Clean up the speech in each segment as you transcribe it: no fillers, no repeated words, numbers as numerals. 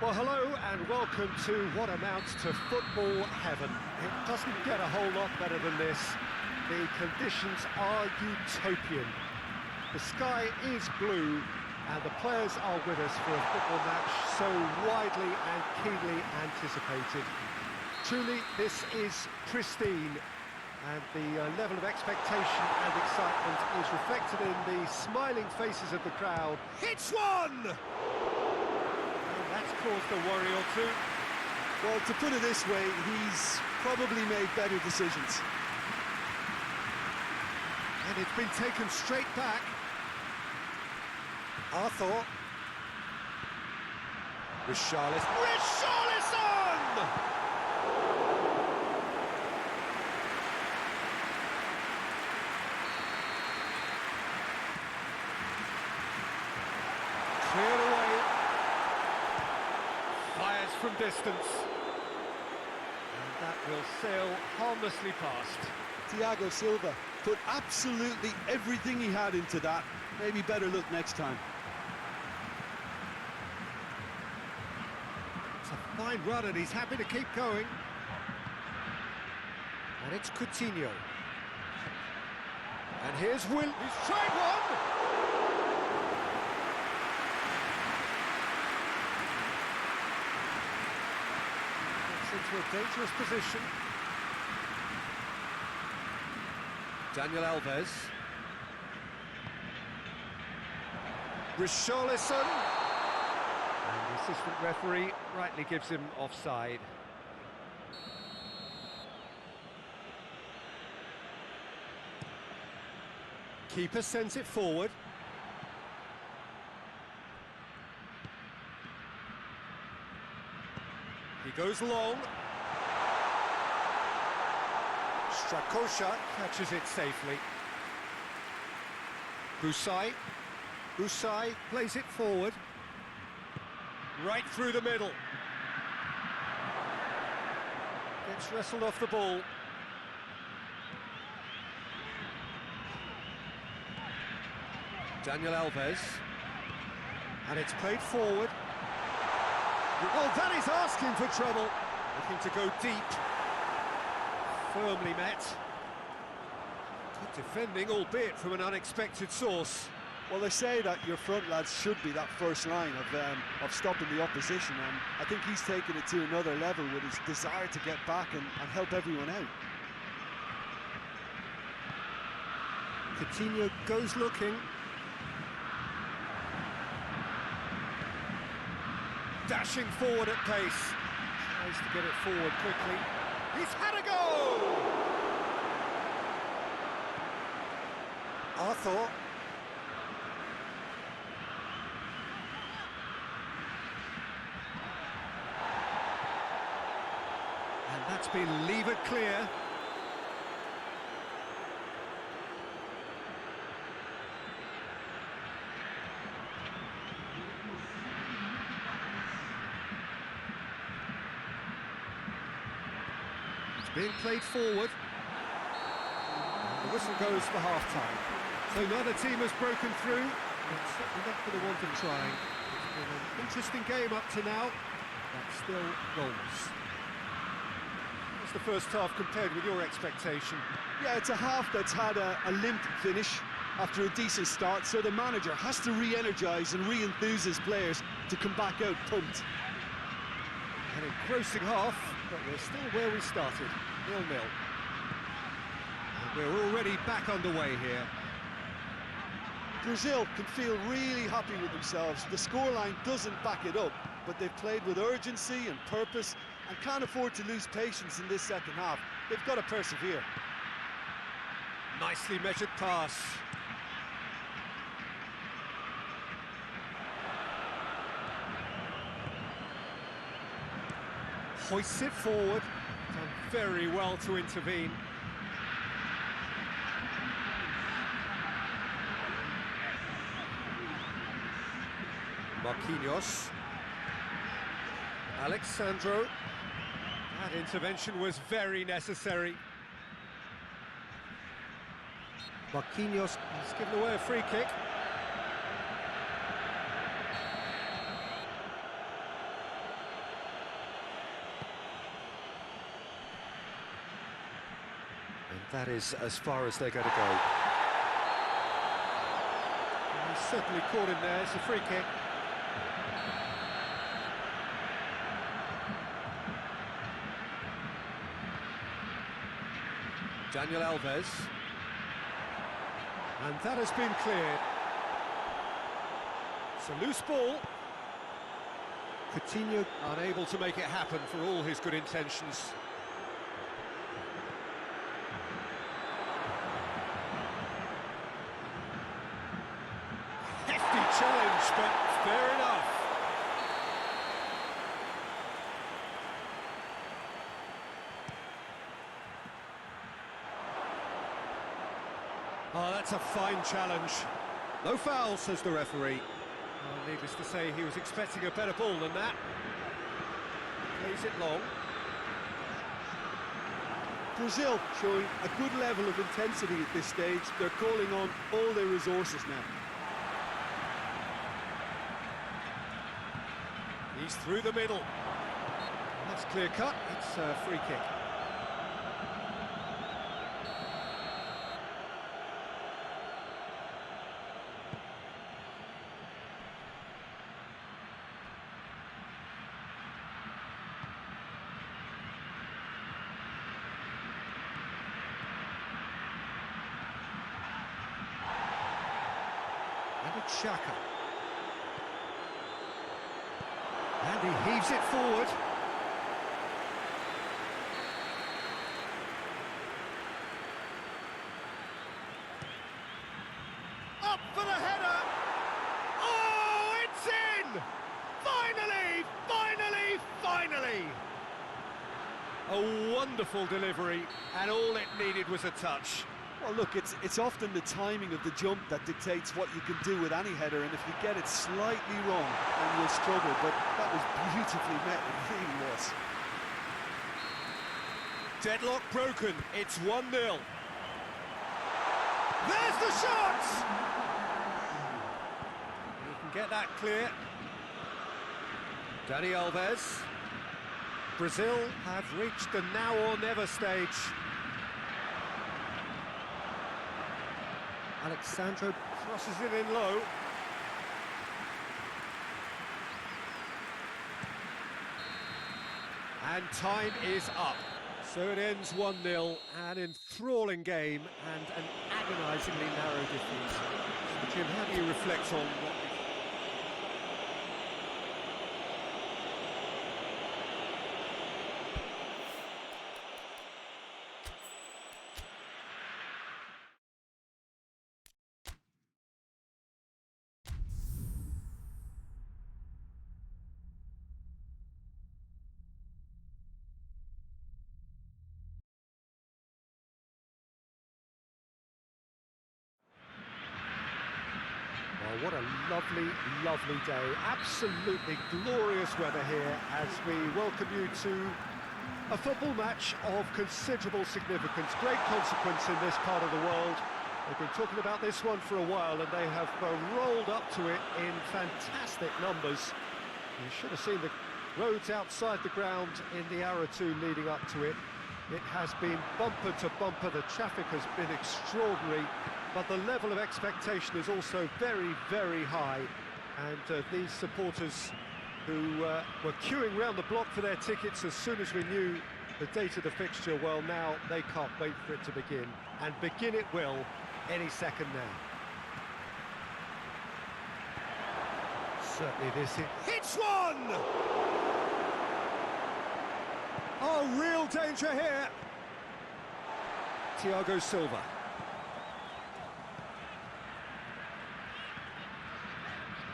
Well, hello and welcome to what amounts to football heaven. It doesn't get a whole lot better than this. The conditions are utopian. The sky is blue and the players are with us for a football match so widely and keenly anticipated. Truly, this is pristine, and the level of expectation and excitement is reflected in the smiling faces of the crowd. It's one! That's caused a worry or two. Well, to put it this way, he's probably made better decisions. And it's been taken straight back. Arthur. Richarlison! Cleared away. Fires from distance. And that will sail harmlessly past. Thiago Silva put absolutely everything he had into that. Maybe better look next time. It's a fine run and he's happy to keep going. And it's Coutinho. And here's Will. He's tried one! Into a dangerous position. DimaAlves. Richarlison. And the assistant referee rightly gives him offside. Keeper sends it forward. He goes long. Strakosha catches it safely. Busai plays it forward. Right through the middle. Gets wrestled off the ball. DimaAlves. And it's played forward. Oh, that is asking for trouble. Looking to go deep. Firmly met. Good defending, albeit from an unexpected source. Well, they say that your front lads should be that first line of stopping the opposition, and I think he's taken it to another level with his desire to get back and help everyone out. Coutinho goes looking. Dashing forward at pace. Tries to get it forward quickly. He's had a go! Arthur. And that's been levered clear. Being played forward. And the whistle goes for half-time. So neither team has broken through, but certainly not for the want of trying. It's been an interesting game up to now, but still goals. What's the first half compared with your expectation? Yeah, it's a half that's had a limp finish after a decent start, so the manager has to re-energise and re-enthuse his players to come back out pumped. An engrossing half, but we're still where we started, 0-0. And we're already back underway here. Brazil can feel really happy with themselves. The scoreline doesn't back it up, but they've played with urgency and purpose and can't afford to lose patience in this second half. They've got to persevere. Nicely measured pass. Hoists it forward. Done very well to intervene. Marquinhos. Alexandro. That intervention was very necessary. Marquinhos has given away a free kick. And that is as far as they're going to go. And he's certainly caught him there. It's a free kick. DimaAlves. And that has been cleared. It's a loose ball. Coutinho unable to make it happen for all his good intentions. Hefty challenge, but fair enough. Oh, that's a fine challenge. No foul, says the referee. Oh, needless to say, he was expecting a better ball than that. Plays it long. Brazil showing a good level of intensity at this stage. They're calling on all their resources now. He's through the middle. That's clear cut. It's a free kick. Shaka. And he heaves it forward. Up for the header. Oh, it's in! Finally, finally, finally! A wonderful delivery, and all it needed was a touch. Well, look, it's often the timing of the jump that dictates what you can do with any header, and if you get it slightly wrong, then you'll struggle, but that was beautifully met, it really was. Deadlock broken, it's 1-0. There's the shot! You can get that clear. DimaAlves. Brazil have reached the now or never stage. Alexandro crosses it in low. And time is up. So it ends 1-0, an enthralling game and an agonisingly narrow defeat. So Jim, how do you reflect on what Well, what a lovely, lovely day. Absolutely glorious weather here as we welcome you to a football match of considerable significance, great consequence in this part of the world. They've been talking about this one for a while and they have rolled up to it in fantastic numbers. You should have seen the roads outside the ground in the hour or two leading up to it. It has been bumper to bumper, the traffic has been extraordinary, but the level of expectation is also very, very high. And these supporters who were queuing round the block for their tickets as soon as we knew the date of the fixture, well, now they can't wait for it to begin. And begin it will any second now. Certainly this hits one! Oh, real danger here. Thiago Silva.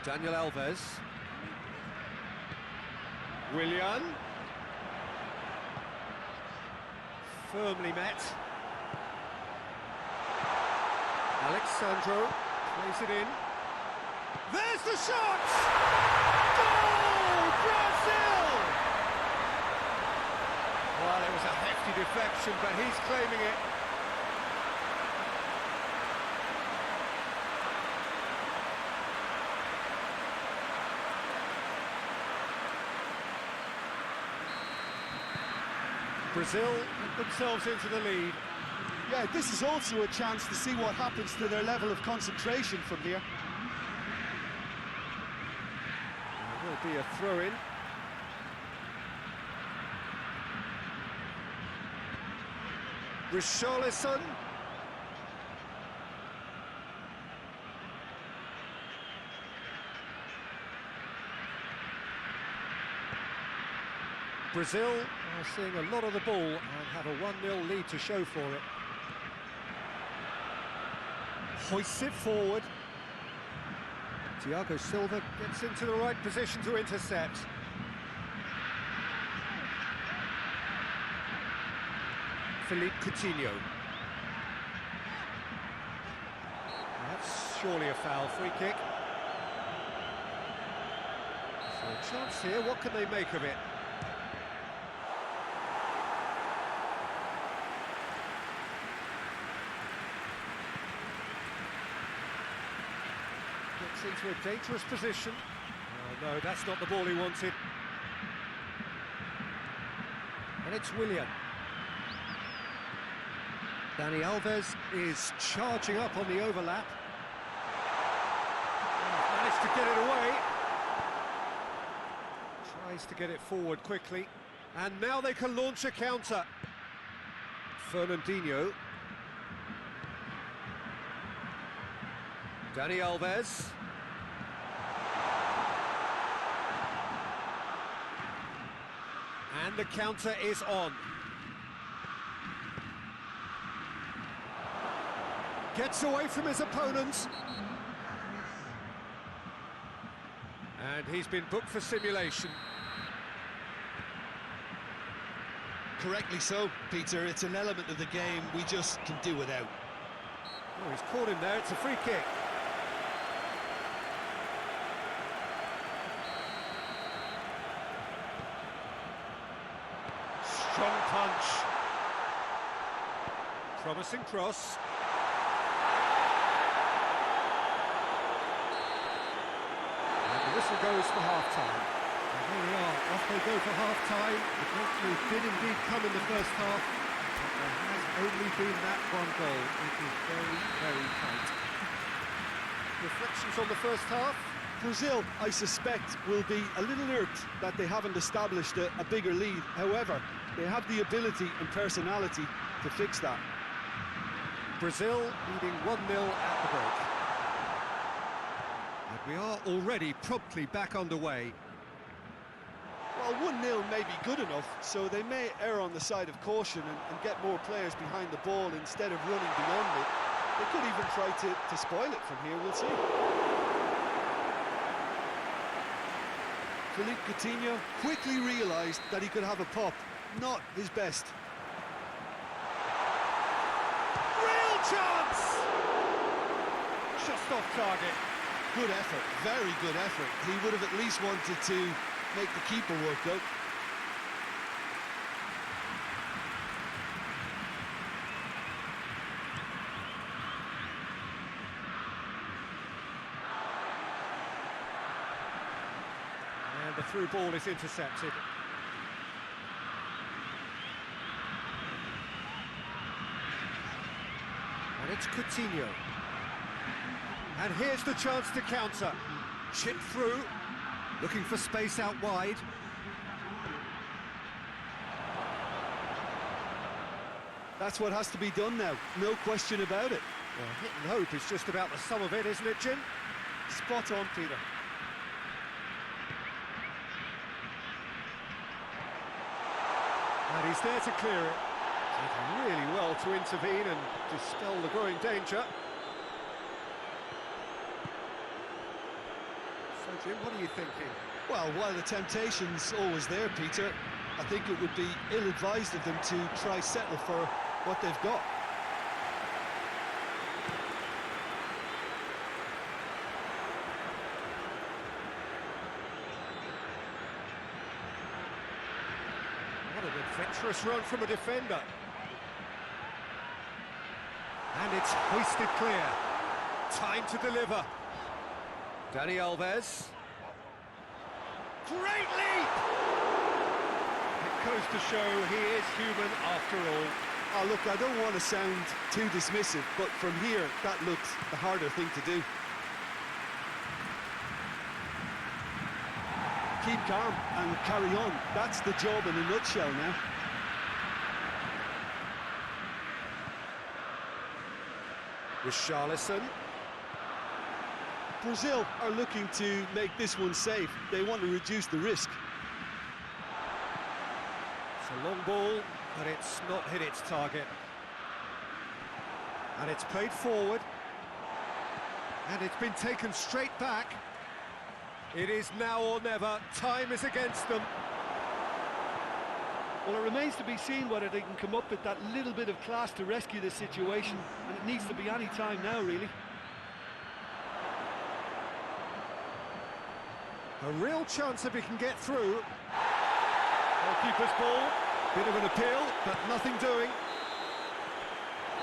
DimaAlves. Willian. Firmly met. Alexandro plays it in. There's the shot! Goal! Brazil! Well, it was a hefty deflection, but he's claiming it. Brazil put themselves into the lead. Yeah, this is also a chance to see what happens to their level of concentration from here. There will be a throw-in. Richarlison. Brazil are seeing a lot of the ball and have a 1-0 lead to show for it. Hoists it forward. Thiago Silva gets into the right position to intercept. Philippe Coutinho. That's surely a foul, free kick. So a chance here, what can they make of it? Gets into a dangerous position. Oh no, that's not the ball he wanted. And it's Willian. DimaAlves is charging up on the overlap. Oh, managed to get it away. Tries to get it forward quickly. And now they can launch a counter. Fernandinho. DimaAlves. And the counter is on. Gets away from his opponents. And he's been booked for simulation. Correctly so, Peter. It's an element of the game we just can do without. Oh, he's caught him there. It's a free kick. Strong punch. Promising cross. And the whistle goes for half-time. And here we are, off they go for half-time. The breakthrough did indeed come in the first half, but there has only been that one goal. It is very, very tight. Reflections on the first half? Brazil, I suspect, will be a little irked that they haven't established a bigger lead. However, they have the ability and personality to fix that. Brazil leading 1-0 at the break. And we are already promptly back underway. Well, 1-0 may be good enough, so they may err on the side of caution and get more players behind the ball instead of running beyond it. They could even try to spoil it from here, we'll see. Philippe Coutinho quickly realised that he could have a pop. Not his best. Real chance! Just off target. Good effort, very good effort. He would have at least wanted to make the keeper work out. And the through ball is intercepted. And it's Coutinho. And here's the chance to counter. Chip through, looking for space out wide. That's what has to be done now, no question about it. Well, hit and hope is just about the sum of it, isn't it, Jim? Spot on, Peter. And he's there to clear it. Did really well to intervene and dispel the growing danger. So, Jim, what are you thinking? Well, while the temptation's always there, Peter, I think it would be ill-advised of them to try settle for what they've got. What an adventurous run from a defender. And it's hoisted clear. Time to deliver. DimaAlves. Great leap! It goes to show he is human after all. Oh, look, I don't want to sound too dismissive, but from here, that looked the harder thing to do. Keep calm and carry on. That's the job in a nutshell now. Richarlison. Brazil are looking to make this one safe. They want to reduce the risk. It's a long ball, but it's not hit its target. And it's played forward. And it's been taken straight back. It is now or never. Time is against them. Well, it remains to be seen whether they can come up with that little bit of class to rescue this situation, and it needs to be any time now, really. A real chance if he can get through. Goalkeeper's ball. Bit of an appeal, but nothing doing.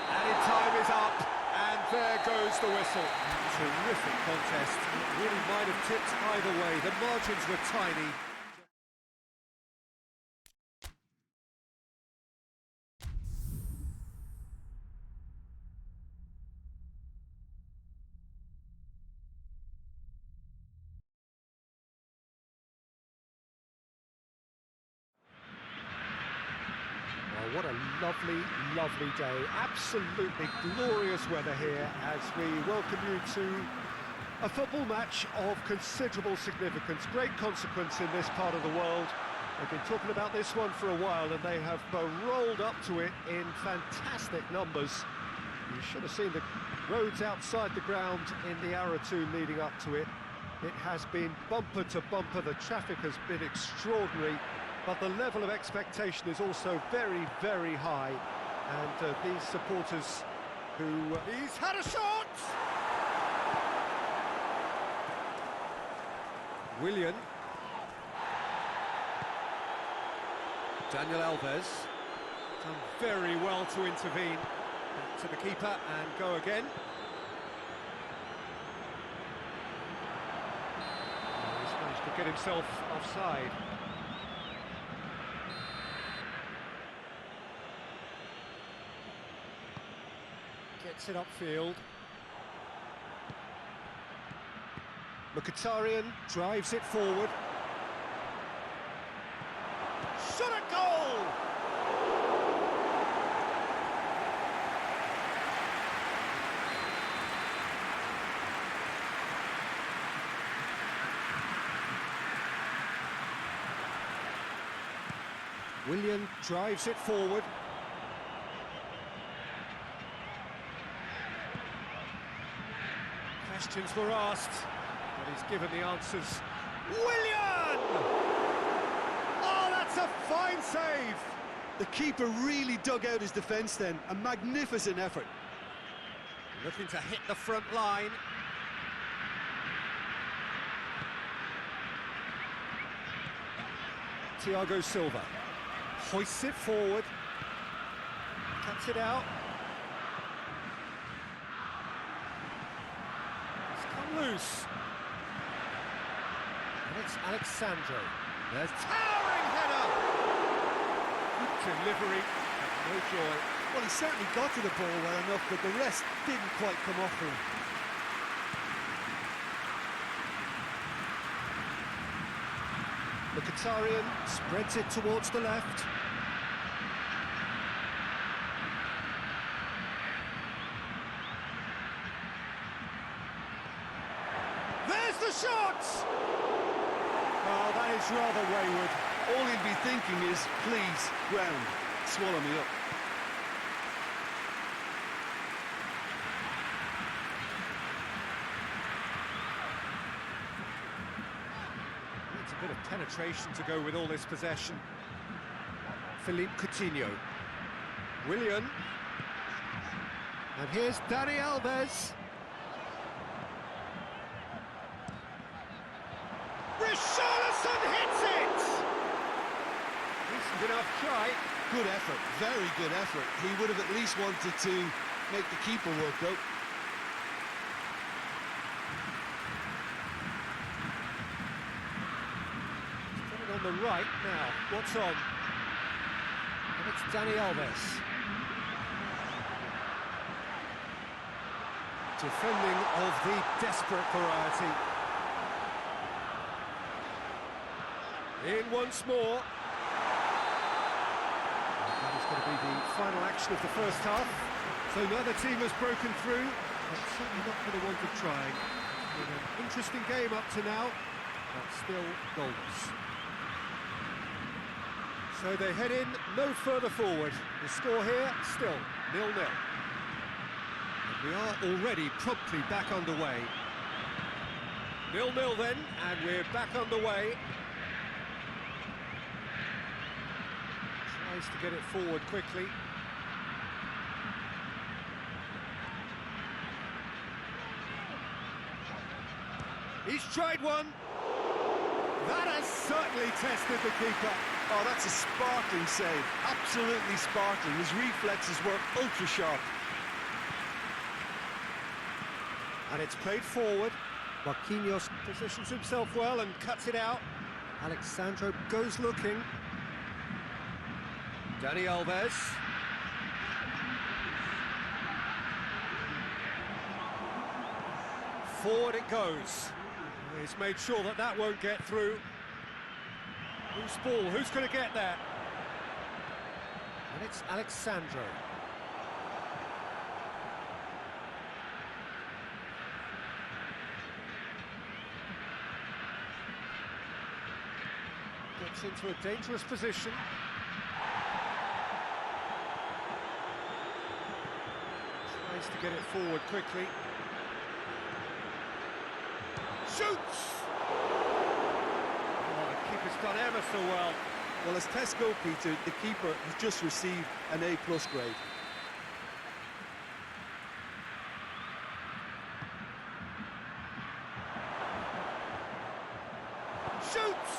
And time is up, and there goes the whistle. Terrific contest. It really might have tipped either way. The margins were tiny. What a lovely, lovely day. Absolutely glorious weather here as we welcome you to a football match of considerable significance, great consequence in this part of the world. They've been talking about this one for a while and they have rolled up to it in fantastic numbers. You should have seen the roads outside the ground in the hour or two leading up to it. It has been bumper to bumper, the traffic has been extraordinary. But the level of expectation is also very, very high. And these supporters who... He's had a shot! Willian. DimaAlves. Done very well to intervene. Back to the keeper and go again. He's managed to get himself offside. Gets it upfield. Mkhitaryan drives it forward. Shot a goal! Willian drives it forward. Questions were asked, but he's given the answers. Willian! Oh, that's a fine save! The keeper really dug out his defence then. A magnificent effort. Looking to hit the front line. Thiago Silva hoists it forward. Cuts it out. Loose. And it's Alexandro. There's towering header. Good delivery. No joy. Well, he certainly got to the ball well enough, but the rest didn't quite come off for him. Mkhitaryan spreads it towards the left. The shot! Oh, that is rather wayward. All he'd be thinking is, please, ground, swallow me up. Needs a bit of penetration to go with all this possession. Philippe Coutinho. Willian. And here's DimaAlves. Richarlison hits it! Decent enough try. Good effort, very good effort. He would have at least wanted to make the keeper work out. Got it on the right now. What's on? And it's DimaAlves. Defending of the desperate variety. In once more. That is going to be the final action of the first half. So neither team has broken through, but certainly not for the want of trying. It's been an interesting game up to now, but still goals. So they head in no further forward. The score here, still 0-0. And we are already promptly back underway. 0-0 then, and we're back underway. Tries to get it forward quickly. He's tried one. That has certainly tested the keeper. Oh, that's a sparkling save. Absolutely sparkling. His reflexes were ultra-sharp. And it's played forward. Marquinhos positions himself well and cuts it out. Alexandro goes looking. DimaAlves. Forward it goes. He's made sure that that won't get through. Who's ball? Who's going to get there? And it's Alexandro. Gets into a dangerous position. Tries to get it forward quickly. Shoots! Oh, the keeper's done ever so well. Well, as tests go, Peter, the keeper has just received an A+ grade. Shoots!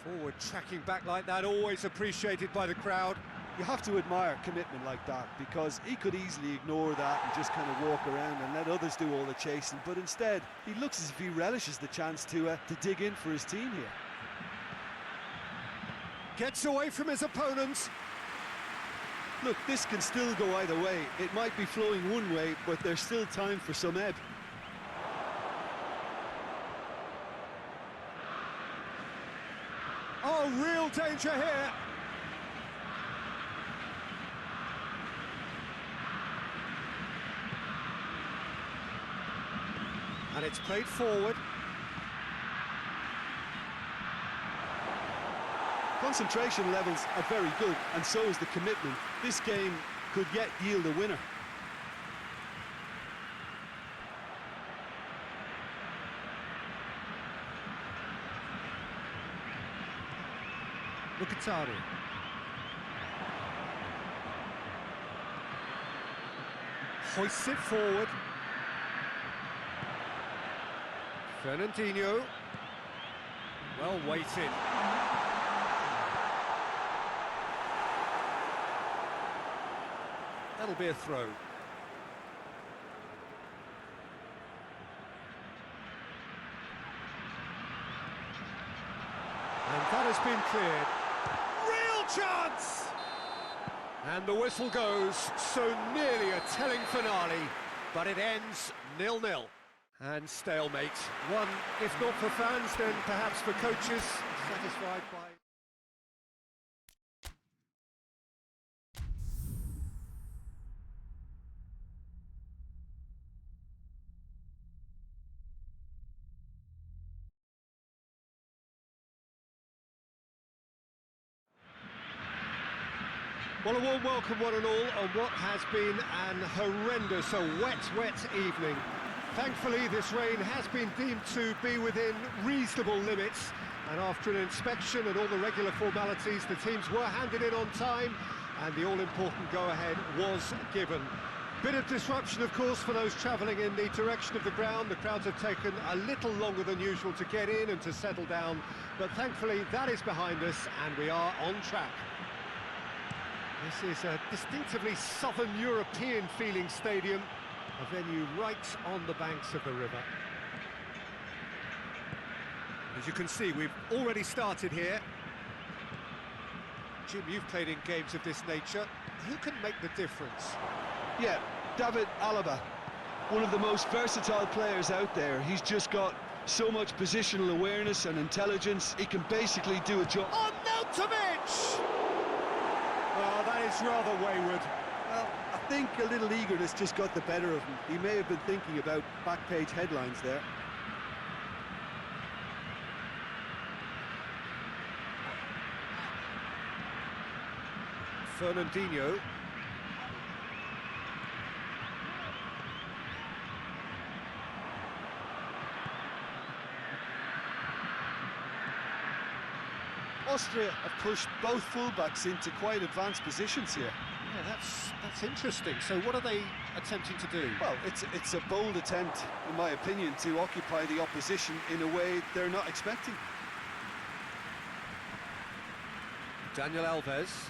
Forward tracking back like that, always appreciated by the crowd. You have to admire commitment like that, because he could easily ignore that and just kind of walk around and let others do all the chasing, but instead he looks as if he relishes the chance to dig in for his team here. Gets away from his opponents. Look, this can still go either way. It might be flowing one way, but there's still time for some ebb. Oh, real danger here. And it's played forward. Concentration levels are very good, and so is the commitment. This game could yet yield a winner. Lukatari. Hoists it forward. Fernandinho. Well weighted. That'll be a throw. And that has been cleared. Real chance! And the whistle goes, so nearly a telling finale, but it ends 0-0. And stalemate. One, if not for fans, then perhaps for coaches, satisfied by... Well, a warm welcome, one and all, on what has been an horrendous, a wet evening. Thankfully, this rain has been deemed to be within reasonable limits, and after an inspection and all the regular formalities, the teams were handed in on time, and the all-important go-ahead was given. Bit of disruption, of course, for those travelling in the direction of the ground. The crowds have taken a little longer than usual to get in and to settle down, but thankfully that is behind us, and we are on track. This is a distinctively southern European-feeling stadium, a venue right on the banks of the river. As you can see, we've already started here. Jim, you've played in games of this nature. Who can make the difference? Yeah, David Alaba, one of the most versatile players out there. He's just got so much positional awareness and intelligence. He can basically do a job. On Nautovic! Well, that is rather wayward. Well, I think a little eagerness just got the better of him. He may have been thinking about back-page headlines there. Fernandinho. Austria have pushed both fullbacks into quite advanced positions here. Yeah, that's interesting. So what are they attempting to do? Well, it's a bold attempt, in my opinion, to occupy the opposition in a way they're not expecting. DimaAlves.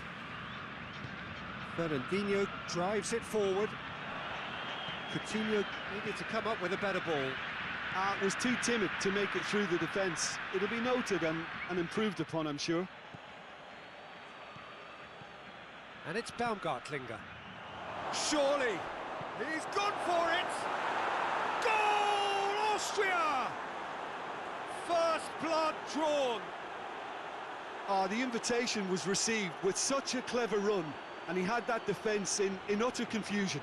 Fernandinho drives it forward. Coutinho needed to come up with a better ball. Was too timid to make it through the defence. It'll be noted and improved upon, I'm sure. And it's Baumgartlinger. Surely, he's gone for it! Goal, Austria! First blood drawn. The invitation was received with such a clever run, and he had that defence in utter confusion.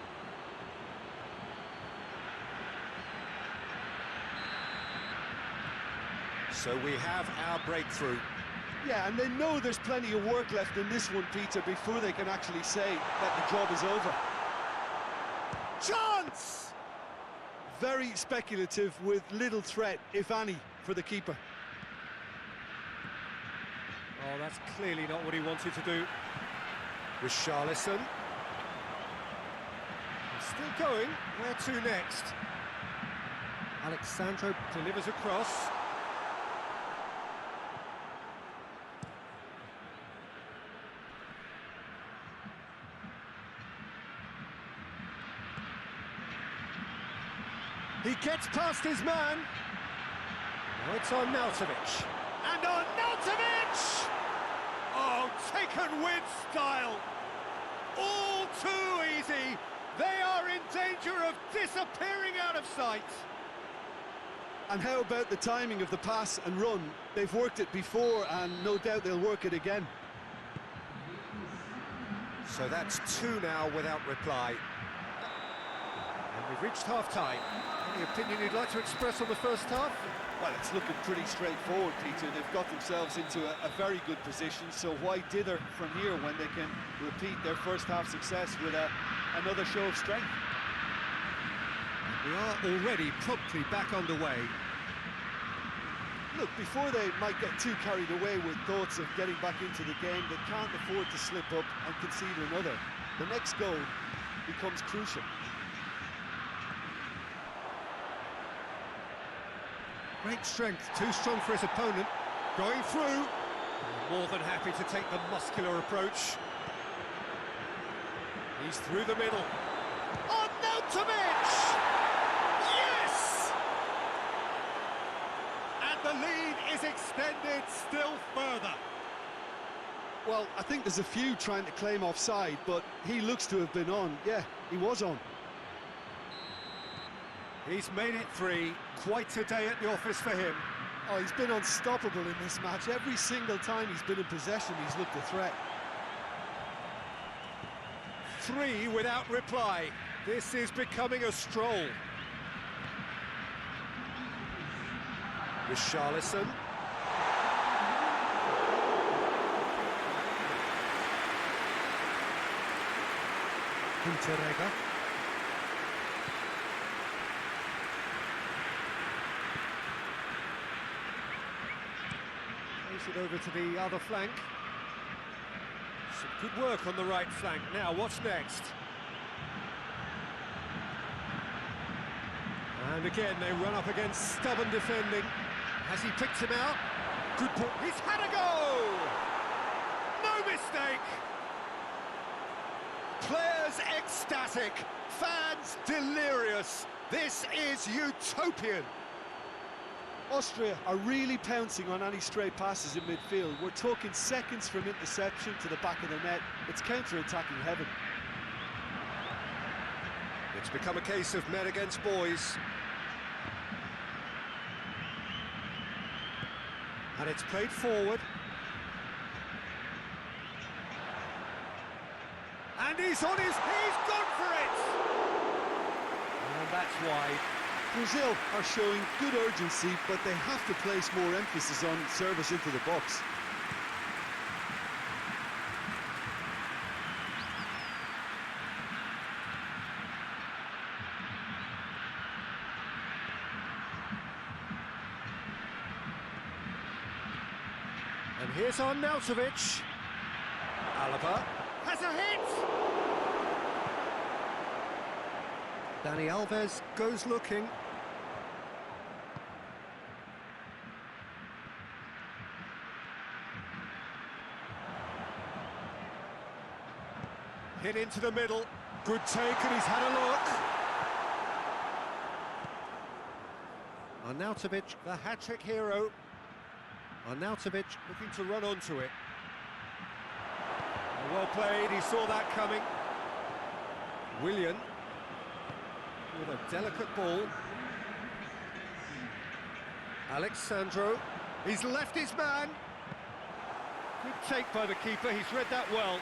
So we have our breakthrough. Yeah, and they know there's plenty of work left in this one, Peter, before they can actually say that the job is over. Chance! Very speculative with little threat, if any, for the keeper. Oh, that's clearly not what he wanted to do. With Charlison. He's still going. Where to next? Alexandro delivers across. He gets past his man. Now it's on Nautovic. And on Nautovic! Oh, taken with style. All too easy. They are in danger of disappearing out of sight. And how about the timing of the pass and run? They've worked it before, and no doubt they'll work it again. So that's two now without reply. And we've reached half-time. Any opinion you'd like to express on the first half? Well, it's looking pretty straightforward, Peter. They've got themselves into a very good position, so why dither from here when they can repeat their first half success with another show of strength? We are already promptly back underway. Look, before they might get too carried away with thoughts of getting back into the game, they can't afford to slip up and concede another. The next goal becomes crucial. Great strength, too strong for his opponent. Going through. More than happy to take the muscular approach. He's through the middle. On Nautovic! Yes! And the lead is extended still further. Well, I think there's a few trying to claim offside, but he looks to have been on. Yeah, he was on. He's made it three. Quite a day at the office for him. Oh, he's been unstoppable in this match. Every single time he's been in possession, he's looked a threat. Three without reply. This is becoming a stroll. With Charlison. Hinteregger. It over to the other flank. Some good work on the right flank. Now, what's next? And again, they run up against stubborn defending. Has he picked him out? Good ball. He's had a go! No mistake! Players ecstatic, fans delirious. This is utopian. Austria are really pouncing on any stray passes in midfield. We're talking seconds from interception to the back of the net. It's counter-attacking heaven. It's become a case of men against boys. And it's played forward. And he's gone for it! And that's wide. Brazil are showing good urgency, but they have to place more emphasis on service into the box. And here's Arnautovic. Alaba has a hit! DimaAlves goes looking. Hit into the middle. Good take, and he's had a look. Arnautovic, the hat-trick hero. Arnautovic looking to run onto it. Well played, he saw that coming. Willian with a delicate ball. Alexandro, he's left his man. Good take by the keeper, he's read that well.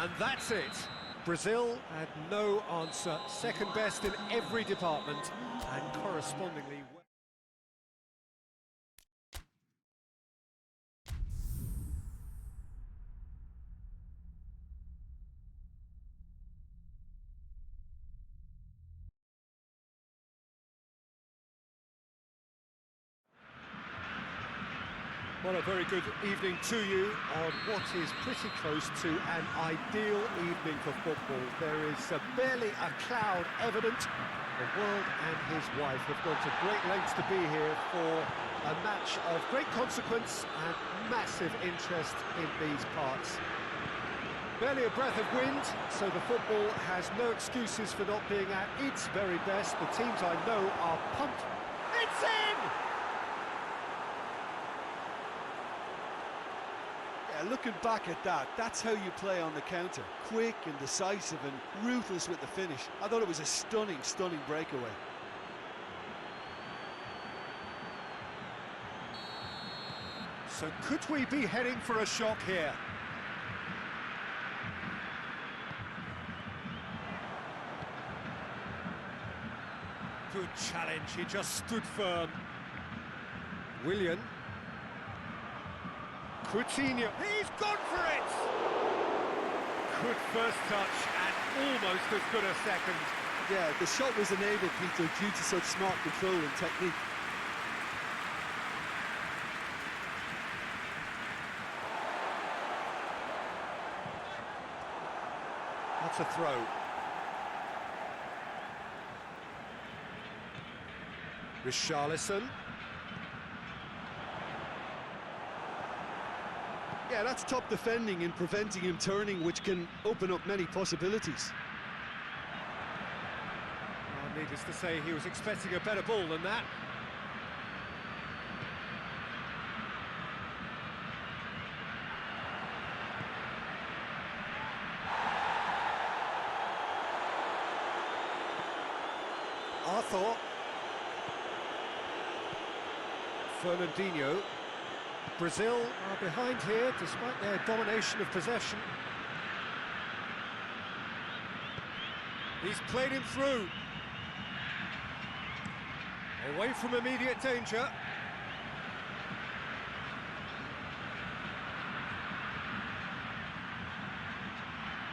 And that's it. Brazil had no answer. Second best in every department and correspondingly well. Well, a very good evening to you on what is pretty close to an ideal evening for football. There is barely a cloud evident. The world and his wife have gone to great lengths to be here for a match of great consequence and massive interest in these parts. Barely a breath of wind, so the football has no excuses for not being at its very best. The teams I know are pumped. It's in! Looking back at that, that's how you play on the counter. Quick and decisive and ruthless with the finish. I thought it was a stunning, stunning breakaway. So could we be heading for a shock here? Good challenge, he just stood firm. Willian. Coutinho, he's gone for it! Good first touch and almost as good a second. Yeah, the shot was enabled, Peter, due to such smart control and technique. That's a throw. Richarlison. Yeah, that's top defending and preventing him turning, which can open up many possibilities. Well, needless to say, he was expecting a better ball than that. Arthur. Fernandinho. Brazil are behind here, despite their domination of possession. He's played him through. Away from immediate danger.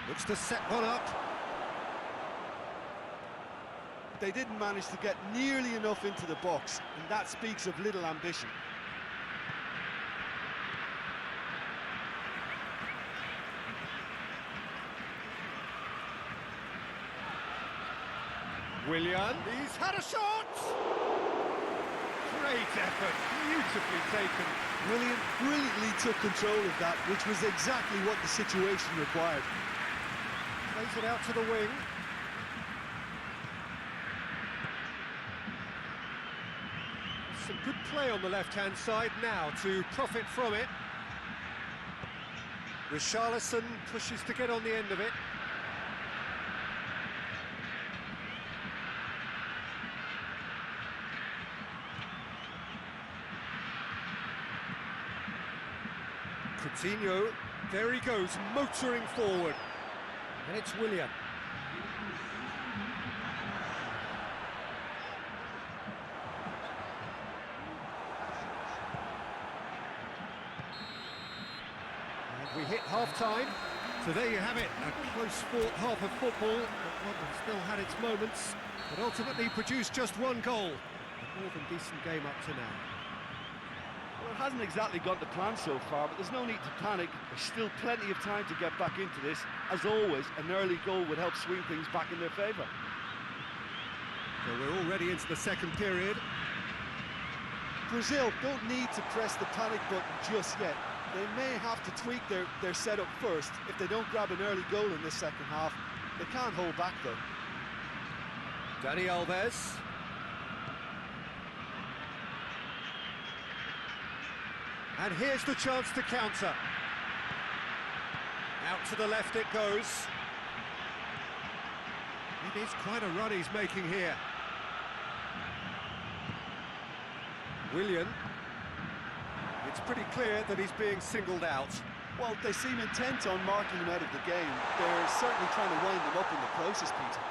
Looks to set one up. They didn't manage to get nearly enough into the box, and that speaks of little ambition. Willian, he's had a shot! Great effort, beautifully taken. Willian brilliantly took control of that, which was exactly what the situation required. Plays it out to the wing. Some good play on the left-hand side now to profit from it. Richarlison pushes to get on the end of it. Coutinho, there he goes, motoring forward. And it's Willian. And we hit half-time. So there you have it, a close-fought half of football, but one that still had its moments, but ultimately produced just one goal. A more than decent game up to now. Well, it hasn't exactly gone to plan so far, but there's no need to panic. There's still plenty of time to get back into this. As always, an early goal would help swing things back in their favour. So we're already into the second period. Brazil don't need to press the panic button just yet. They may have to tweak their setup first. If they don't grab an early goal in this second half, they can't hold back though. DimaAlves. And here's the chance to counter. Out to the left it goes. It is quite a run he's making here. Willian. It's pretty clear that he's being singled out. Well, they seem intent on marking him out of the game. They're certainly trying to wind him up in the process, Peter.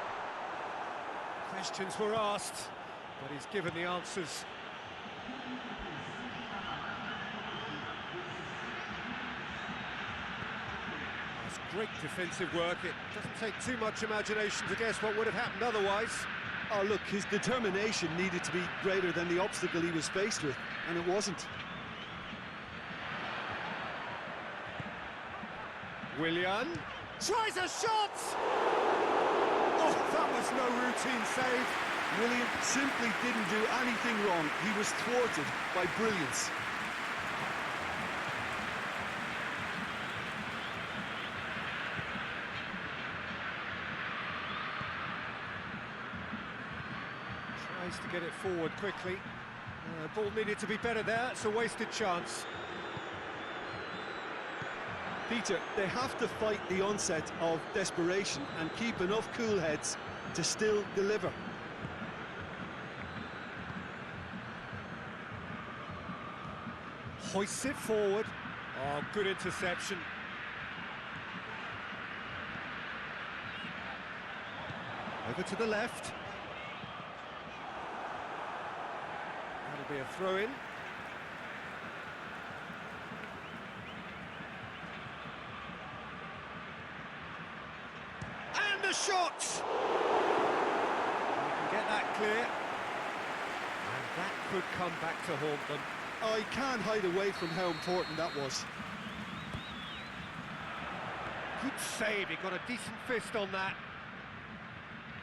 Questions were asked, but he's given the answers. Great defensive work. It doesn't take too much imagination to guess what would have happened otherwise. Oh, look, his determination needed to be greater than the obstacle he was faced with, and it wasn't. Willian tries a shot! Oh, that was no routine save. Willian simply didn't do anything wrong. He was thwarted by brilliance. To get it forward quickly. Ball needed to be better there, it's a wasted chance. Peter, they have to fight the onset of desperation and keep enough cool heads to still deliver. Hoists it forward. Oh, good interception. Over to the left. Be a throw-in. And a shot! You can get that clear. And that could come back to haunt them. I can't hide away from how important that was. Good save, he got a decent fist on that.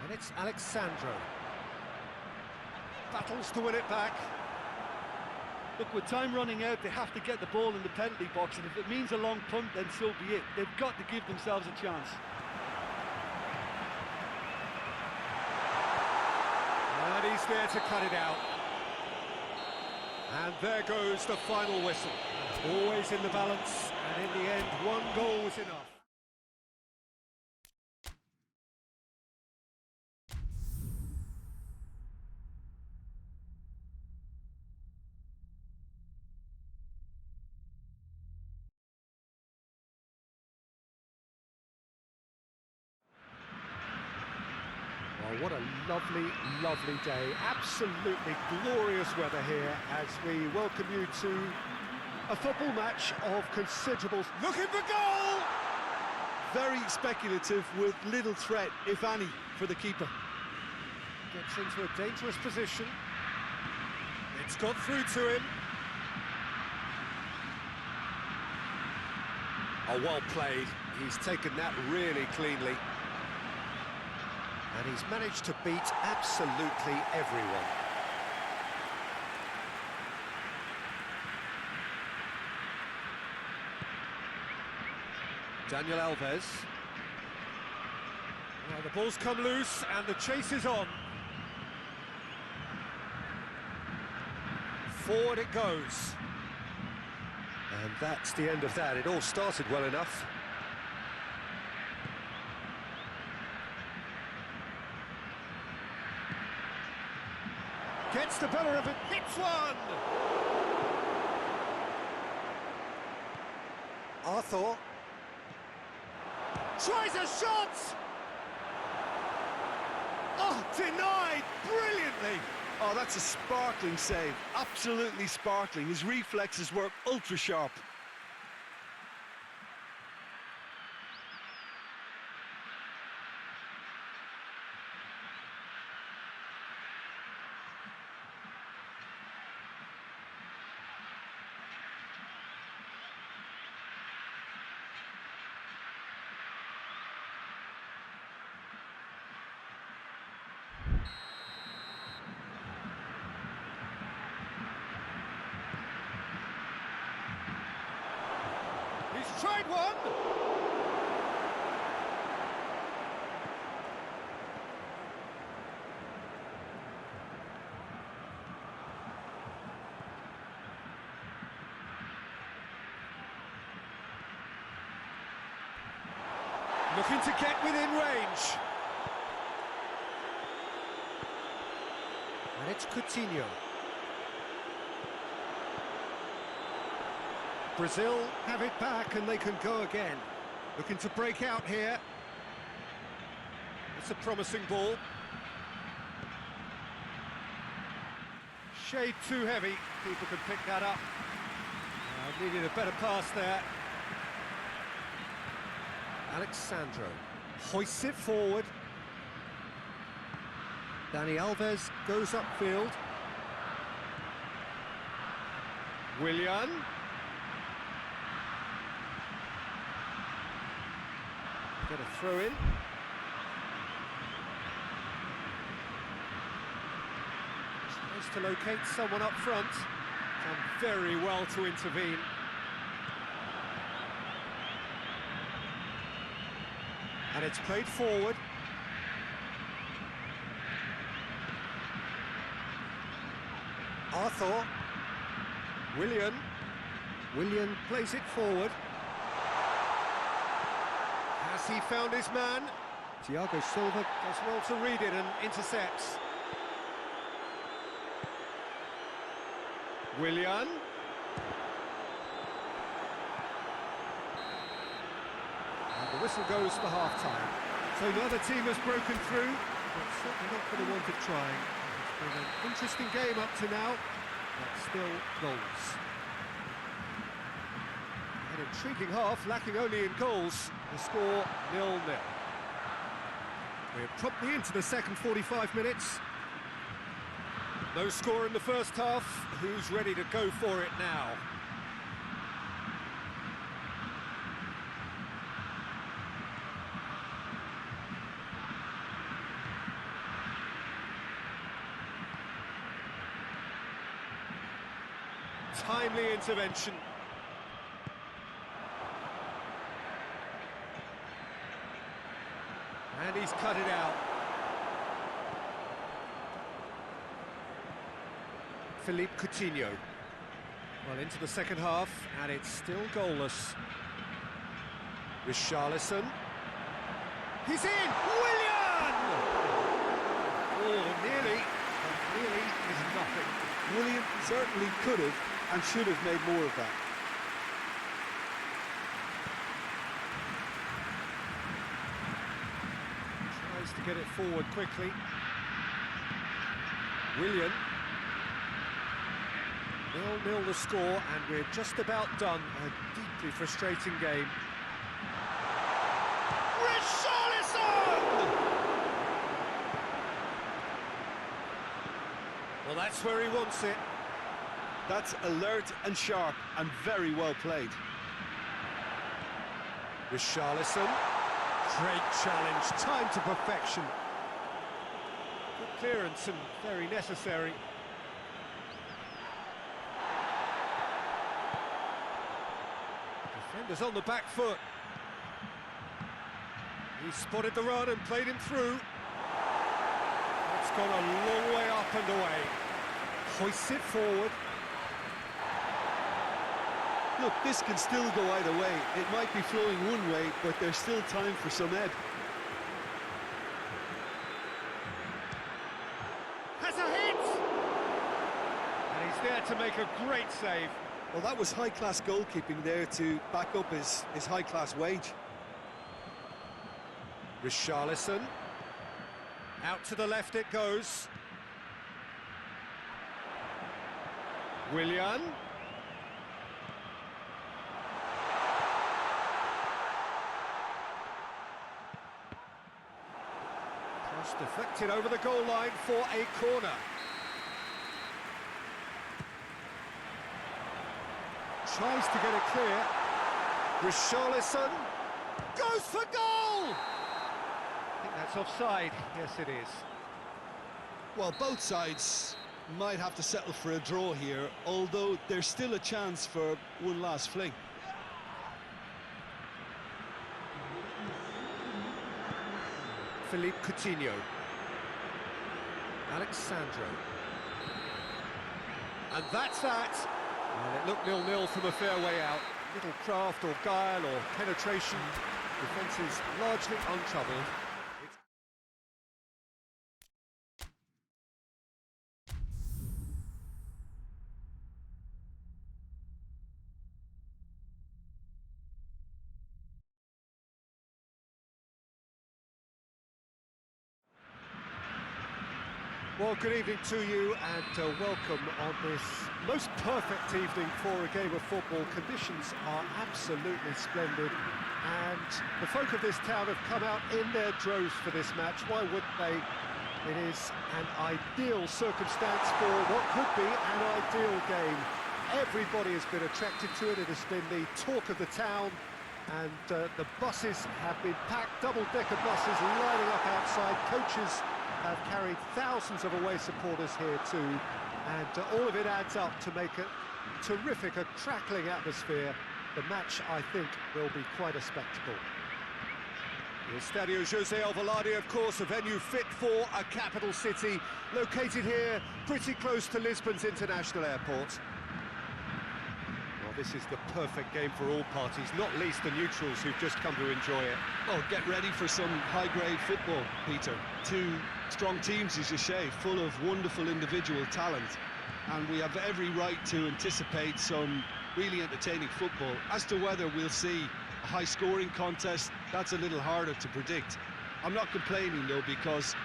And it's Alexandro. Battles to win it back. Look, with time running out, they have to get the ball in the penalty box, and if it means a long punt, then so be it. They've got to give themselves a chance. And he's there to cut it out. And there goes the final whistle. Always in the balance, and in the end, one goal was enough. What a lovely, lovely day. Absolutely glorious weather here as we welcome you to a football match of considerable... Looking for goal! Very speculative with little threat, if any, for the keeper. Gets into a dangerous position. It's got through to him. Oh, well played. He's taken that really cleanly. And he's managed to beat absolutely everyone. DimaAlves. Well, the ball's come loose and the chase is on. Forward it goes. And that's the end of that. It all started well enough. Gets the better of it, hits one! Arthur. Tries a shot! Oh, denied brilliantly! Oh, that's a sparkling save, absolutely sparkling. His reflexes work ultra sharp. He's tried one! Looking to get within range. And it's Coutinho. Brazil have it back and they can go again. Looking to break out here. It's a promising ball. Shade too heavy. People can pick that up. Needed a better pass there. Alexandro hoists it forward. DimaAlves goes upfield. Willian. Get a throw in. Tries to locate someone up front. Done very well to intervene. And it's played forward. Arthur. Willian plays it forward. Has he found his man? Thiago Silva does well to read it and intercepts. Willian. And the whistle goes for half-time. So the other team has broken through, but certainly not for the want of trying. It's been an interesting game up to now, but still goals. An intriguing half, lacking only in goals. The score 0-0. We're promptly into the second 45 minutes. No score in the first half. Who's ready to go for it now? Timely intervention. And he's cut it out. Philippe Coutinho. Well, into the second half, and it's still goalless. Richarlison. He's in! Willian! Oh, nearly. But nearly is nothing. Willian certainly could have and should have made more of that. Tries to get it forward quickly. Willian. 0-0 the score, and we're just about done. A deeply frustrating game. Richarlison! Well, that's where he wants it. That's alert and sharp and very well played. Richarlison. Great challenge, time to perfection. Good clearance and very necessary. Defenders on the back foot. He spotted the run and played him through. It's gone a long way up and away. Hoists it forward. Look, this can still go either way. It might be flowing one way, but there's still time for some ebb. Has a hit! And he's there to make a great save. Well, that was high-class goalkeeping there to back up his high-class wage. Richarlison. Out to the left it goes. Willian. Cross deflected over the goal line for a corner. Tries to get it clear. Richarlison goes for goal! I think that's offside. Yes, it is. Well, both sides might have to settle for a draw here, although there's still a chance for one last fling. Philippe Coutinho. Alexandro. And that's that. Well, it looked 0-0 from a fair way out. Little craft or guile or penetration. Defence is largely untroubled. Well, good evening to you and welcome on this most perfect evening for a game of football. Conditions are absolutely splendid and the folk of this town have come out in their droves for this match. Why wouldn't they? It is an ideal circumstance for what could be an ideal game. Everybody has been attracted to it. It has been the talk of the town and the buses have been packed, double-decker buses lining up outside. Coaches have carried thousands of away supporters here too, and all of it adds up to make a terrific, a crackling atmosphere. The match, I think, will be quite a spectacle. The Estadio José Alvalade, of course, a venue fit for a capital city, located here pretty close to Lisbon's international airport. Well, this is the perfect game for all parties, not least the neutrals who've just come to enjoy it. Oh, get ready for some high-grade football, Peter. Two strong teams, as you say, full of wonderful individual talent. And we have every right to anticipate some really entertaining football. As to whether we'll see a high-scoring contest, that's a little harder to predict. I'm not complaining, though, because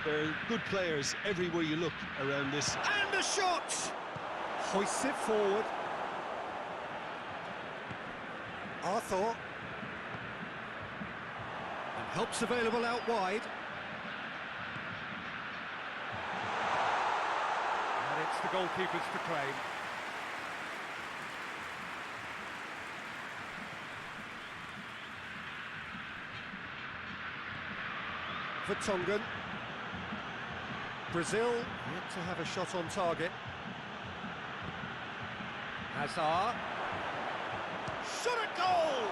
there are good players everywhere you look around this. And the shot! Hoists it forward. Arthur. And help's available out wide. And it's the goalkeepers to claim. Vertonghen. Brazil yet to have a shot on target. Hazard. Shot at goal!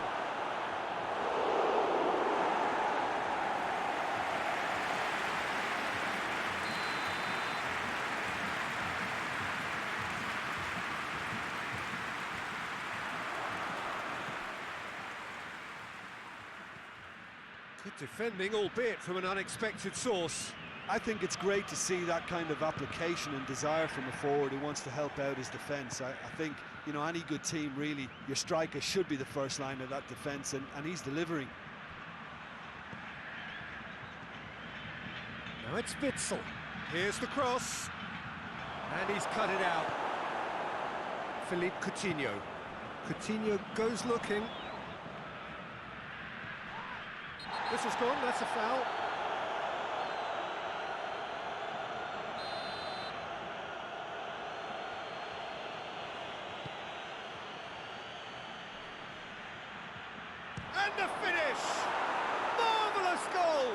Good defending, albeit from an unexpected source. I think it's great to see that kind of application and desire from a forward who wants to help out his defence. I think, you know, any good team, really, your striker should be the first line of that defence, and he's delivering. Now it's Witsel. Here's the cross. And he's cut it out. Philippe Coutinho. Coutinho goes looking. Whistle's gone, that's a foul. And the finish! Marvellous goal!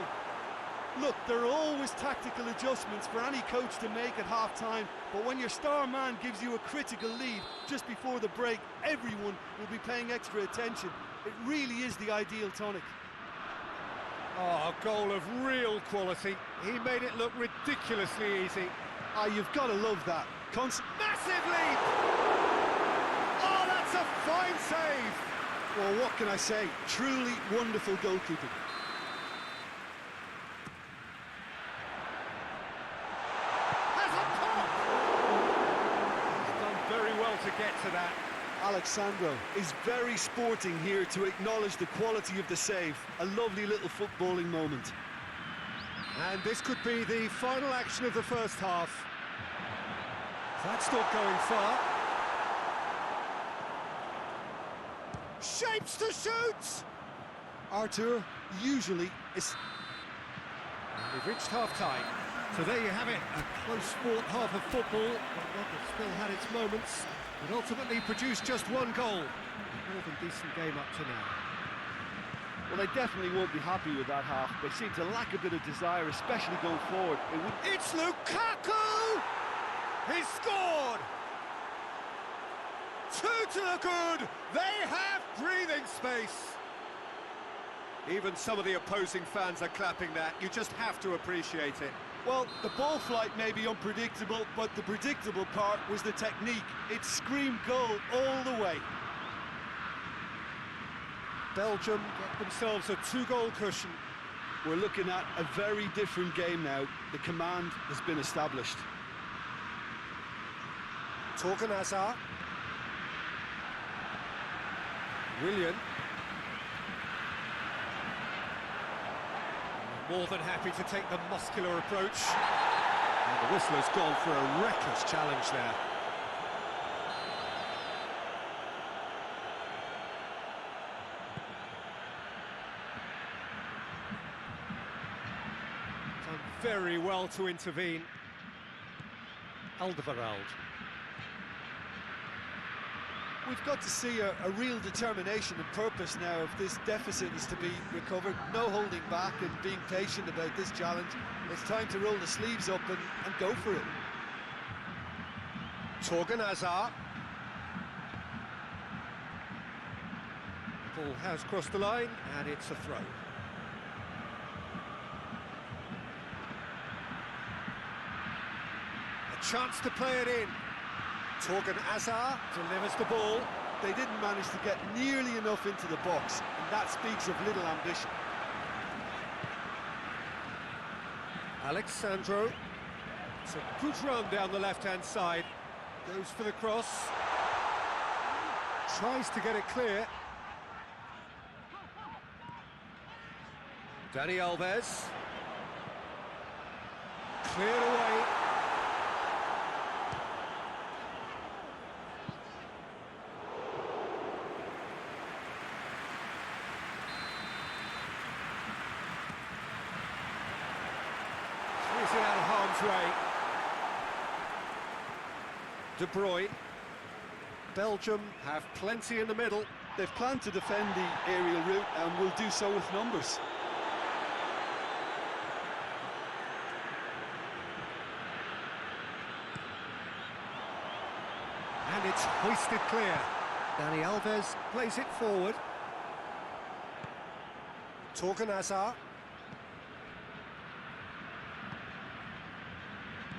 Look, there are always tactical adjustments for any coach to make at half-time, but when your star man gives you a critical lead just before the break, everyone will be paying extra attention. It really is the ideal tonic. Oh, a goal of real quality. He made it look ridiculously easy. Ah, you've got to love that. Massive leap! Oh, that's That's a fine save! Well, what can I say? Truly wonderful goalkeeping. Has a pop! He's done very well to get to that. Alexandro is very sporting here to acknowledge the quality of the save. A lovely little footballing moment. And this could be the final action of the first half. That's not going far. Shapes to shoot! Arthur usually is... And we've reached half-time. So there you have it, a close-fought half of football. One that still had its moments, but ultimately produced just one goal. A more than decent game up to now. Well, they definitely won't be happy with that half. They seem to lack a bit of desire, especially going forward. It's Lukaku! He's scored! 2 to the good! They have breathing space! Even some of the opposing fans are clapping that. You just have to appreciate it. Well, the ball flight may be unpredictable, but the predictable part was the technique. It screamed goal all the way. Belgium get themselves a 2-goal cushion. We're looking at a very different game now. The command has been established. Torgan Hazard. Willian. More than happy to take the muscular approach. And the whistler's gone for a reckless challenge there. Done very well to intervene. Alderweireld. We've got to see a real determination and purpose now if this deficit is to be recovered. No holding back and being patient about this challenge. It's time to roll the sleeves up and go for it. Torgan Hazard. The ball has crossed the line and it's a throw. A chance to play it in. Torgan Hazard delivers the ball. They didn't manage to get nearly enough into the box, and that speaks of little ambition. Alexandro. It's a good run down the left-hand side. Goes for the cross. Tries to get it clear. DimaAlves. Cleared away. It out of harm's way. De Bruyne. Belgium have plenty in the middle. They've planned to defend the aerial route and will do so with numbers. And it's hoisted clear. DimaAlves plays it forward. Torgan Hazard.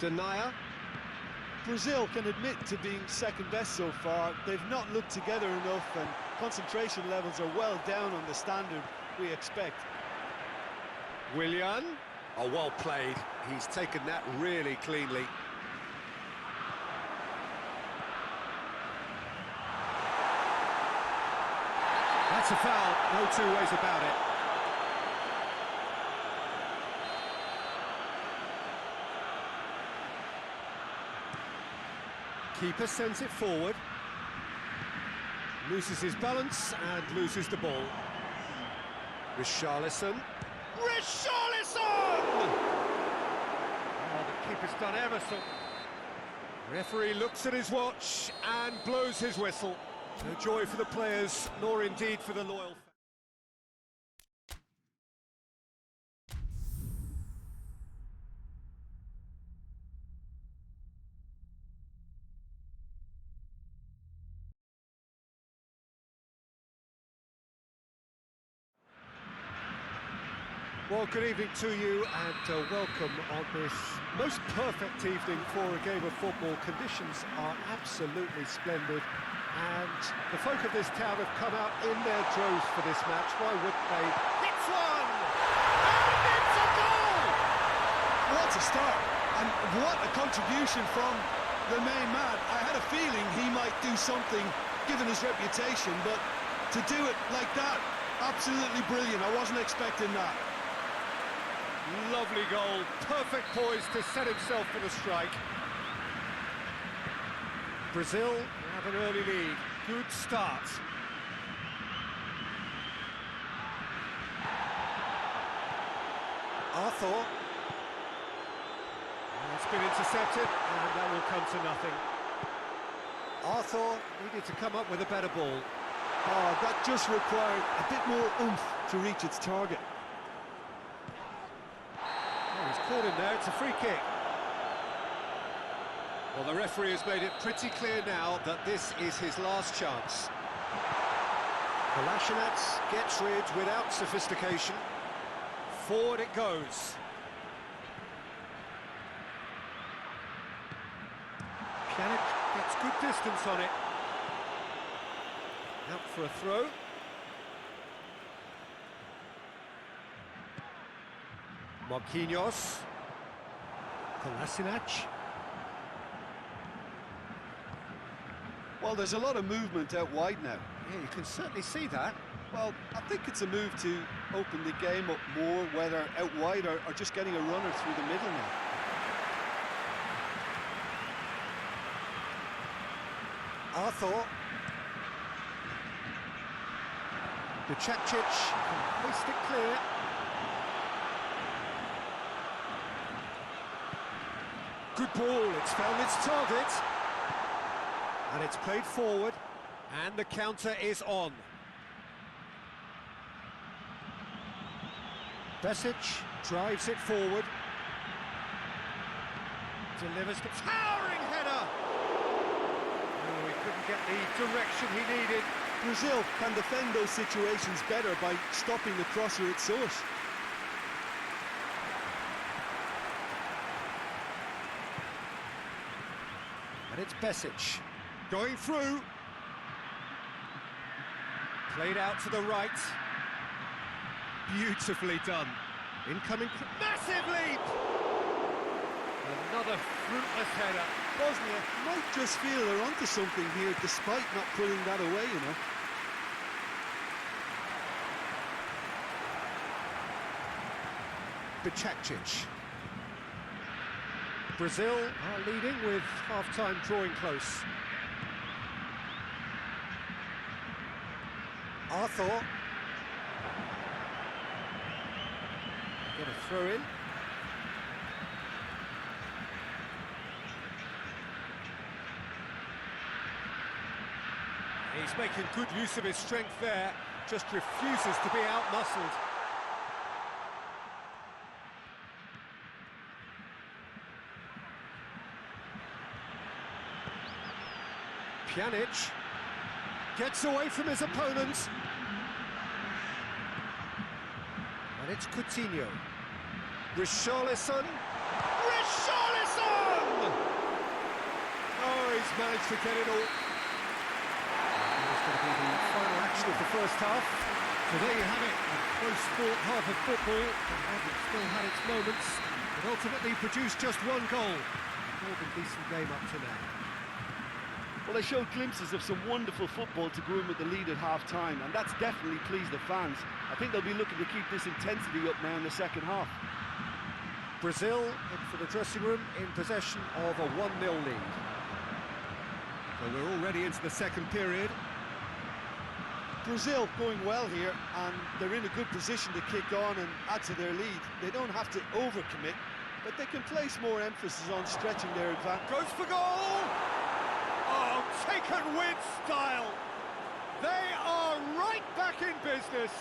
Denier. Brazil can admit to being second best so far. They've not looked together enough and concentration levels are well down on the standard we expect. Willian. Oh, well played. He's taken that really cleanly. That's a foul, no two ways about it. Keeper sends it forward. Loses his balance and loses the ball. Richarlison. Richarlison! Oh, the keeper's done ever so... Referee looks at his watch and blows his whistle. No joy for the players, nor indeed for the loyal fans. Well, good evening to you and welcome on this most perfect evening for a game of football. Conditions are absolutely splendid and the folk of this town have come out in their droves for this match. Why wouldn't they? Hits one! And it's a goal! What a start, and what a contribution from the main man. I had a feeling he might do something given his reputation, but to do it like that, absolutely brilliant. I wasn't expecting that. Lovely goal, perfect poise to set himself for the strike. Brazil have an early lead, good start. Arthur. It's been intercepted and that will come to nothing. Arthur needed to come up with a better ball. Oh, that just required a bit more oomph to reach its target. Oh, he's caught him there, it's a free kick. Well, the referee has made it pretty clear now that this is his last chance. Kolasinac gets rid without sophistication. Forward it goes. Pjanic gets good distance on it. Out for a throw. Marquinhos. Kolasinac. Well, there's a lot of movement out wide now. Yeah, you can certainly see that. Well, I think it's a move to open the game up more, whether out wide or just getting a runner through the middle now. Arthur. Bicakcic can hoist it clear. Good ball, it's found its target. And it's played forward, and the counter is on. Besic drives it forward. Delivers the towering header. Oh, he couldn't get the direction he needed. Brazil can defend those situations better by stopping the crosser at source. And it's Besic going through. Played out to the right. Beautifully done. Incoming, massive leap! Another fruitless header. Bosnia might just feel they're onto something here, despite not pulling that away, you know. Bicakcic. Brazil are leading with half-time drawing close. Arthur. Get a throw in. He's making good use of his strength there, just refuses to be out-muscled. Pjanic gets away from his opponent. And it's Coutinho. Richarlison. Richarlison! Oh, he's managed to get it all. That's going to be the final action of the first half. So there you have it, a close-fought half of football. It still had its moments, but ultimately produced just one goal. More than decent game up to now. Well, they showed glimpses of some wonderful football to go in with the lead at half-time, and that's definitely pleased the fans. I think they'll be looking to keep this intensity up now in the second half. Brazil head for the dressing room in possession of a 1-0 lead. So we're already into the second period. Brazil going well here, and they're in a good position to kick on and add to their lead. They don't have to overcommit, but they can place more emphasis on stretching their advantage. Goes for goal! Oh, taken with style! They are right back in business!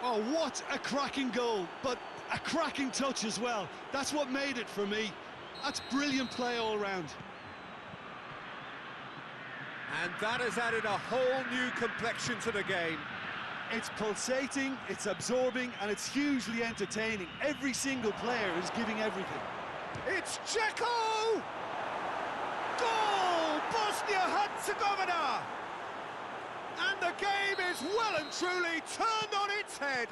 Oh, what a cracking goal, but a cracking touch as well. That's what made it for me. That's brilliant play all round. And that has added a whole new complexion to the game. It's pulsating, it's absorbing, and it's hugely entertaining. Every single player is giving everything. It's Dzeko! Goal! Bosnia-Herzegovina! And the game is well and truly turned on its head.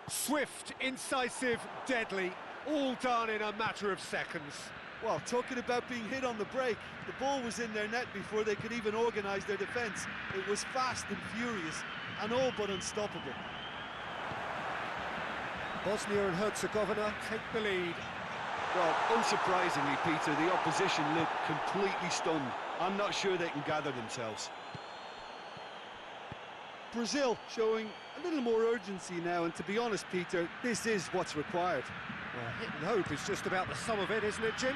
Swift, incisive, deadly, all done in a matter of seconds. Well, talking about being hit on the break, the ball was in their net before they could even organise their defence. It was fast and furious, and all but unstoppable. Bosnia and Herzegovina take the lead. Well, unsurprisingly, Peter, the opposition look completely stunned. I'm not sure they can gather themselves. Brazil showing a little more urgency now, and to be honest, Peter, this is what's required. Well, hit and hope is just about the sum of it, isn't it, Jim?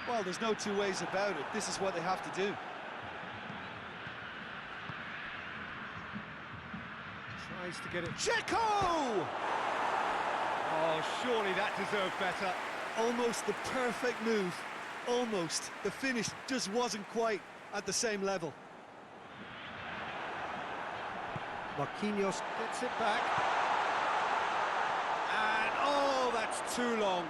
Well, there's no two ways about it. This is what they have to do. Tries to get it. Dzeko! Oh, surely that deserved better. Almost the perfect move. Almost. The finish just wasn't quite at the same level. Marquinhos gets it back. And, oh, that's too long.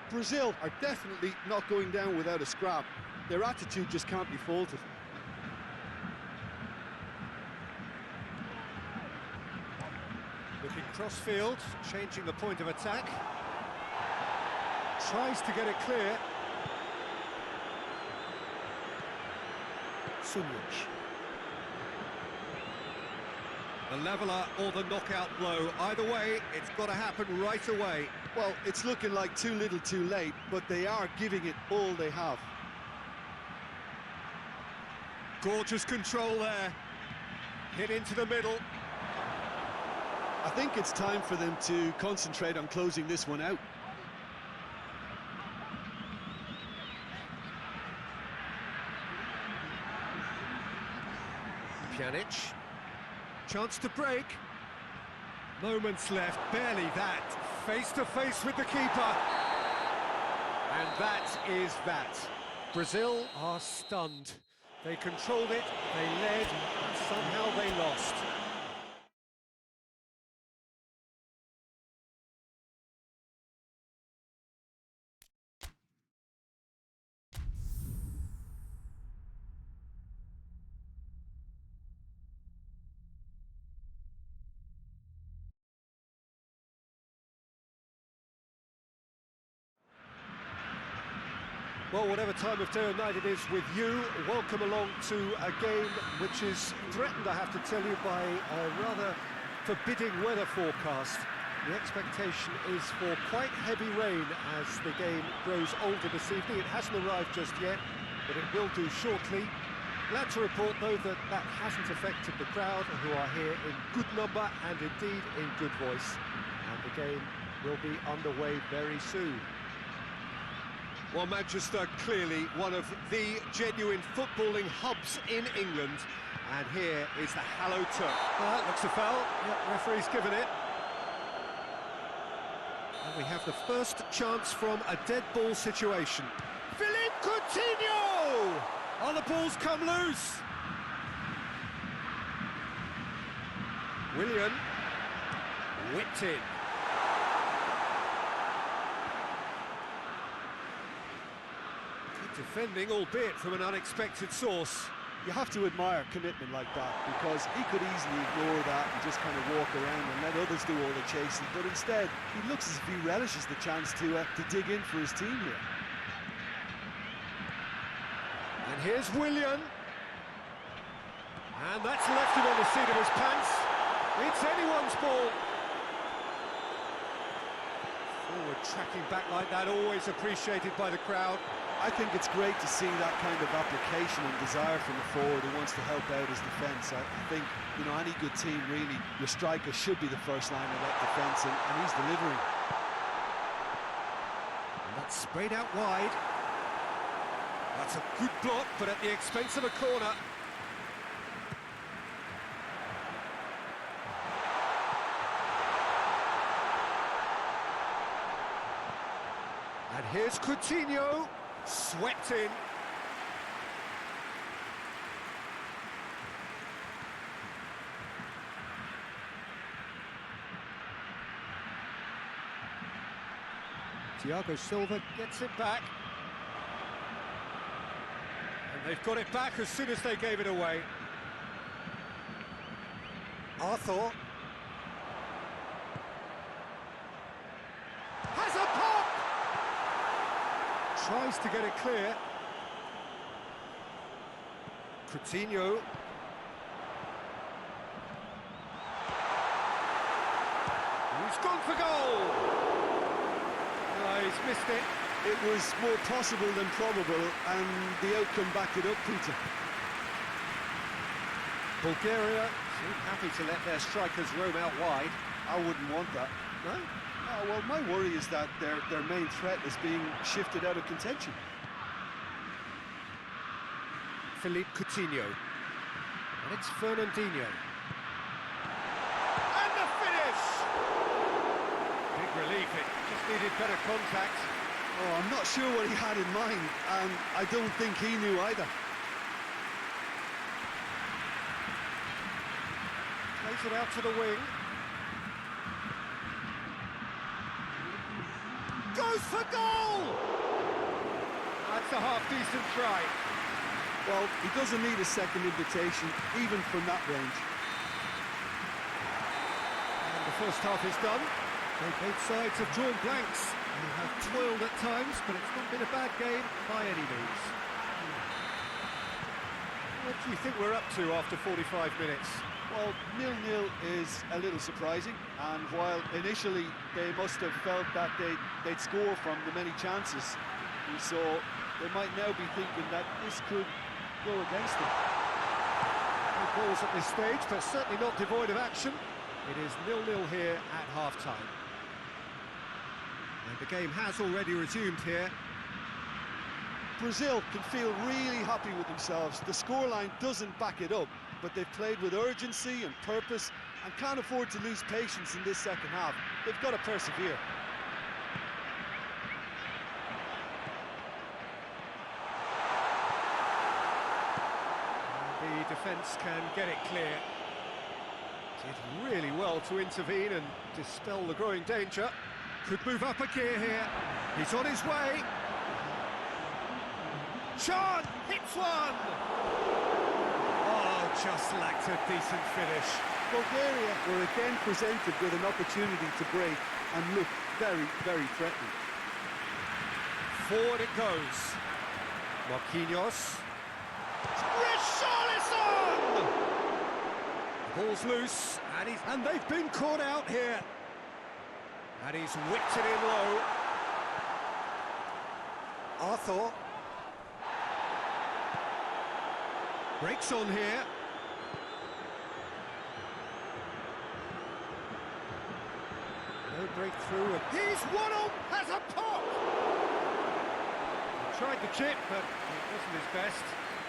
Brazil are definitely not going down without a scrap. Their attitude just can't be faulted. Looking cross-field, changing the point of attack. Tries to get it clear. Sunic. The leveller or the knockout blow. Either way, it's got to happen right away. Well, it's looking like too little too late, but they are giving it all they have. Gorgeous control there. Hit into the middle. I think it's time for them to concentrate on closing this one out. Pjanic. Chance to break. Moments left, barely that. Face to face with the keeper. And that is that. Brazil are stunned. They controlled it, they led, and somehow they lost. Well, whatever time of day or night it is with you, welcome along to a game which is threatened, I have to tell you, by a rather forbidding weather forecast. The expectation is for quite heavy rain as the game grows older this evening. It hasn't arrived just yet, but it will do shortly. Glad to report, though, that that hasn't affected the crowd, who are here in good number and indeed in good voice. And the game will be underway very soon. Well, Manchester, clearly one of the genuine footballing hubs in England. And here is the hallowed turf. That looks a foul. Yep, referee's given it. And we have the first chance from a dead ball situation. Philippe Coutinho! Oh, the ball's come loose. Willian. Whipped in. Defending, albeit from an unexpected source. You have to admire commitment like that, because he could easily ignore that and just kind of walk around and let others do all the chasing, but instead he looks as if he relishes the chance to dig in for his team here. And here's Willian. And that's left him on the seat of his pants. It's anyone's ball. Forward tracking back like that, always appreciated by the crowd. I think it's great to see that kind of application and desire from a forward who wants to help out his defence. I think, you know, any good team, really, your striker should be the first line of that defence, and he's delivering. And that's sprayed out wide. That's a good block, but at the expense of a corner. And here's Coutinho. Swept in. Thiago Silva gets it back. And they've got it back as soon as they gave it away. Arthur. Has a pop! Tries to get it clear. Coutinho. He's gone for goal! No, he's missed it. It was more possible than probable, and the outcome backed it up, Peter. Bulgaria seem happy to let their strikers roam out wide. I wouldn't want that. No? Oh, well, my worry is that their main threat is being shifted out of contention. Philippe Coutinho. And it's Fernandinho. And the finish! Big relief, it just needed better contact. Oh, I'm not sure what he had in mind, and I don't think he knew either. Plays it out to the wing. Goes for goal! That's a half-decent try. Well, he doesn't need a second invitation, even from that range. And the first half is done. Both sides have drawn blanks. They have toiled at times, but it's not been a bad game by any means. What do you think we're up to after 45 minutes? Well, 0-0 is a little surprising, and while initially they must have felt that they'd score from the many chances we saw, they might now be thinking that this could go against them. No goals at this stage, but certainly not devoid of action. It is 0-0 here at half-time. And the game has already resumed here. Brazil can feel really happy with themselves. The scoreline doesn't back it up, but they've played with urgency and purpose and can't afford to lose patience in this second half. They've got to persevere. The defence can get it clear. Did really well to intervene and dispel the growing danger. Could move up a gear here. He's on his way. Sean hits one! Oh, just lacked a decent finish. Bulgaria were again presented with an opportunity to break and look very, very threatening. Forward it goes. Marquinhos. Richarlison! Ball's loose, and they've been caught out here. And he's whipped it in low. Arthur. Breaks on here. No breakthrough. He's one on, has a pop! He tried the chip, but it wasn't his best.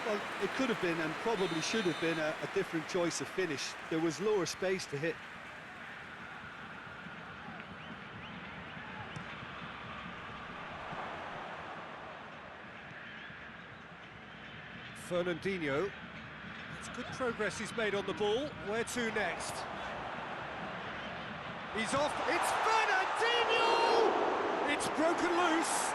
Well, it could have been and probably should have been a different choice of finish. There was lower space to hit. Fernandinho. It's good progress he's made on the ball. Where to next? He's off. It's Fernandinho! It's broken loose.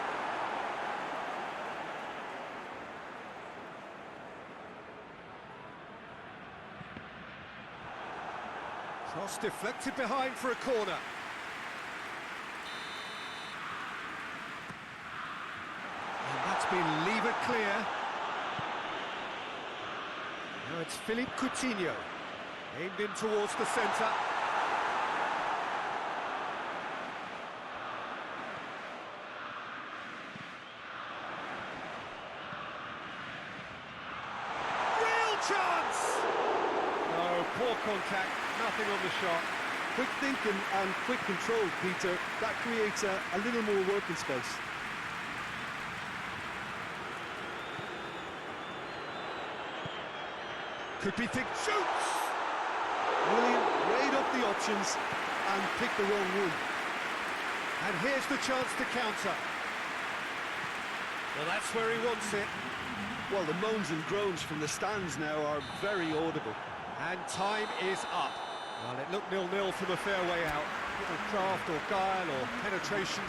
Cross deflected behind for a corner. And that's been levered clear. Now it's Philippe Coutinho, aimed in towards the centre. Real chance! No, poor contact, nothing on the shot. Quick thinking and quick control, Peter. That creates a little more working space. Could be thick, shoots! William weighed up the options and picked the wrong one. And here's the chance to counter. Well, that's where he wants it. Well, the moans and groans from the stands now are very audible. And time is up. Well, it looked 0-0 from a fair way out. Little craft or guile or penetration,